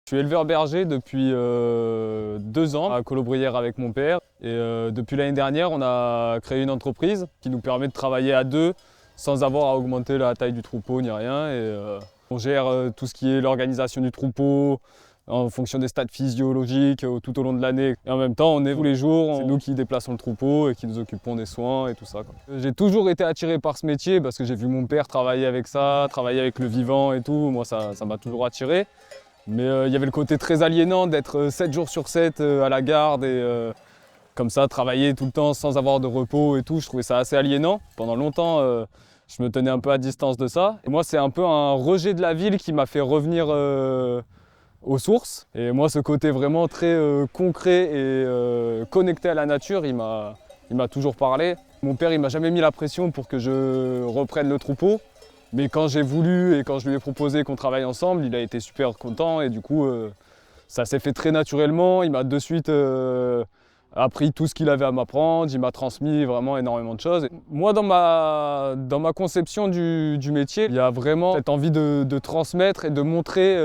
Je suis éleveur berger depuis 2 ans à Colobrières avec mon père. Et depuis l'année dernière, on a créé une entreprise qui nous permet de travailler à deux sans avoir à augmenter la taille du troupeau ni rien. On gère tout ce qui est l'organisation du troupeau en fonction des stats physiologiques tout au long de l'année. Et en même temps, on est tous les jours, c'est nous qui déplaçons le troupeau et qui nous occupons des soins et tout ça, quoi. J'ai toujours été attiré par ce métier parce que j'ai vu mon père travailler avec ça, travailler avec le vivant et tout. Moi, ça m'a toujours attiré. Mais il y avait le côté très aliénant d'être 7 jours sur 7 à la garde et comme ça, travailler tout le temps sans avoir de repos et tout. Je trouvais ça assez aliénant. Pendant longtemps, je me tenais un peu à distance de ça. Et moi, c'est un peu un rejet de la ville qui m'a fait revenir aux sources. Et moi, ce côté vraiment très concret et connecté à la nature, il m'a toujours parlé. Mon père, il m'a jamais mis la pression pour que je reprenne le troupeau. Mais quand j'ai voulu et quand je lui ai proposé qu'on travaille ensemble, il a été super content et du coup, ça s'est fait très naturellement. Il m'a de suite appris tout ce qu'il avait à m'apprendre, il m'a transmis vraiment énormément de choses. Moi, dans ma conception du métier, il y a vraiment cette envie de transmettre et de montrer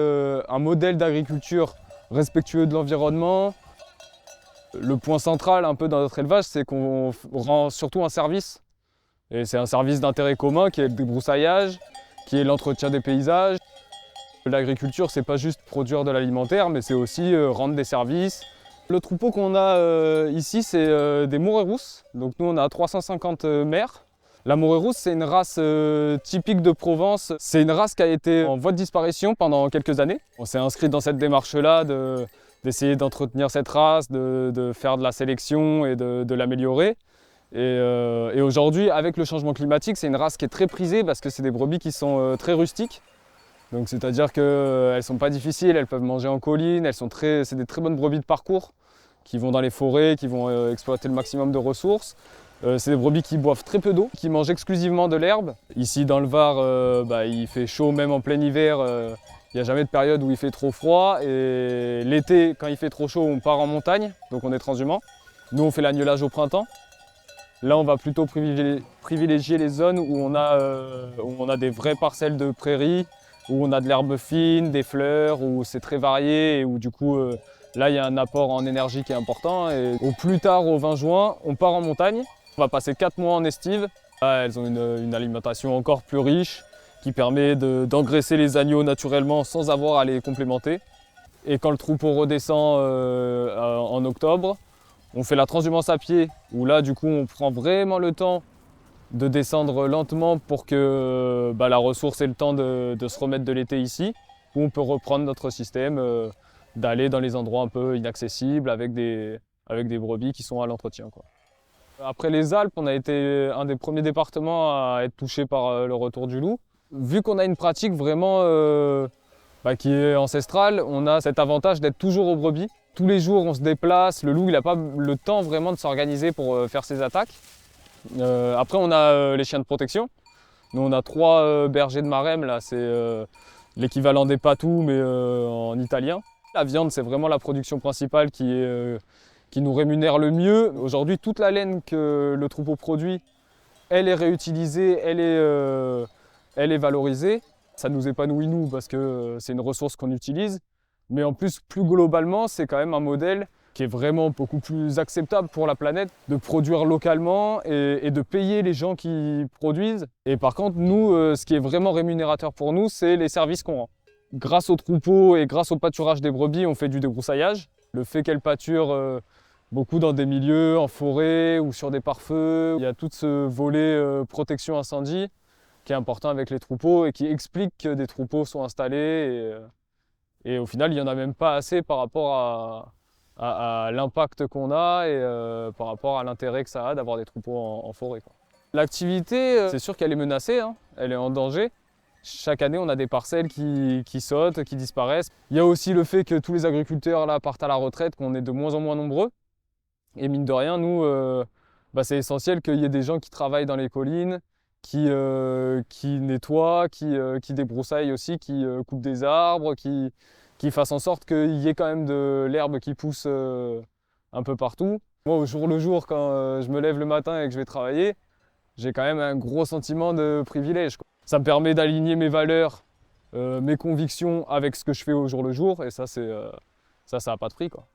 un modèle d'agriculture respectueux de l'environnement. Le point central un peu dans notre élevage, c'est qu'on rend surtout un service. Et c'est un service d'intérêt commun qui est le débroussaillage, qui est l'entretien des paysages. L'agriculture, c'est pas juste produire de l'alimentaire, mais c'est aussi rendre des services. Le troupeau qu'on a ici, c'est des Morets rousses. Donc nous, on a 350 mères. La Morée rousse, c'est une race typique de Provence. C'est une race qui a été en voie de disparition pendant quelques années. On s'est inscrit dans cette démarche-là d'essayer d'entretenir cette race, de faire de la sélection et de l'améliorer. Et aujourd'hui, avec le changement climatique, c'est une race qui est très prisée parce que c'est des brebis qui sont très rustiques. Donc c'est-à-dire qu'elles ne sont pas difficiles, elles peuvent manger en colline, c'est des très bonnes brebis de parcours qui vont dans les forêts, qui vont exploiter le maximum de ressources. C'est des brebis qui boivent très peu d'eau, qui mangent exclusivement de l'herbe. Ici dans le Var, il fait chaud même en plein hiver, il n'y a jamais de période où il fait trop froid. Et l'été, quand il fait trop chaud, on part en montagne, donc on est transhumant. Nous, on fait l'agnelage au printemps. Là, on va plutôt privilégier les zones où on a des vraies parcelles de prairies, où on a de l'herbe fine, des fleurs, où c'est très varié et où du coup, là, il y a un apport en énergie qui est important. Et au plus tard, au 20 juin, on part en montagne. On va passer 4 mois en estive. Là, elles ont une alimentation encore plus riche qui permet d'engraisser les agneaux naturellement sans avoir à les complémenter. Et quand le troupeau redescend en octobre, on fait la transhumance à pied, où là, du coup, on prend vraiment le temps de descendre lentement pour que la ressource ait le temps de se remettre de l'été ici, où on peut reprendre notre système, d'aller dans les endroits un peu inaccessibles avec des brebis qui sont à l'entretien, quoi. Après les Alpes, on a été un des premiers départements à être touché par le retour du loup. Vu qu'on a une pratique vraiment qui est ancestrale, on a cet avantage d'être toujours aux brebis. Tous les jours, on se déplace. Le loup, il n'a pas le temps vraiment de s'organiser pour faire ses attaques. Après, on a les chiens de protection. Nous, on a 3 bergers de Maremmes, là, c'est l'équivalent des patous, mais en italien. La viande, c'est vraiment la production principale qui nous rémunère le mieux. Aujourd'hui, toute la laine que le troupeau produit, elle est réutilisée, elle est valorisée. Ça nous épanouit, nous, parce que c'est une ressource qu'on utilise. Mais en plus, plus globalement, c'est quand même un modèle qui est vraiment beaucoup plus acceptable pour la planète, de produire localement et de payer les gens qui produisent. Et par contre, nous, ce qui est vraiment rémunérateur pour nous, c'est les services qu'on rend. Grâce au troupeau et grâce au pâturage des brebis, on fait du débroussaillage. Le fait qu'elles pâturent beaucoup dans des milieux, en forêt ou sur des pare-feux, il y a tout ce volet protection incendie qui est important avec les troupeaux et qui explique que des troupeaux sont installés. Et au final, il n'y en a même pas assez par rapport à l'impact qu'on a et par rapport à l'intérêt que ça a d'avoir des troupeaux en forêt, quoi. L'activité, c'est sûr qu'elle est menacée, hein, elle est en danger. Chaque année, on a des parcelles qui sautent, qui disparaissent. Il y a aussi le fait que tous les agriculteurs là, partent à la retraite, qu'on est de moins en moins nombreux. Et mine de rien, nous, c'est essentiel qu'il y ait des gens qui travaillent dans les collines, qui nettoient, qui débroussaillent aussi, qui coupent des arbres, qui fassent en sorte qu'il y ait quand même de l'herbe qui pousse un peu partout. Moi, au jour le jour, quand je me lève le matin et que je vais travailler, j'ai quand même un gros sentiment de privilège, quoi. Ça me permet d'aligner mes valeurs mes convictions avec ce que je fais au jour le jour. Et ça, ça n'a pas de prix, quoi.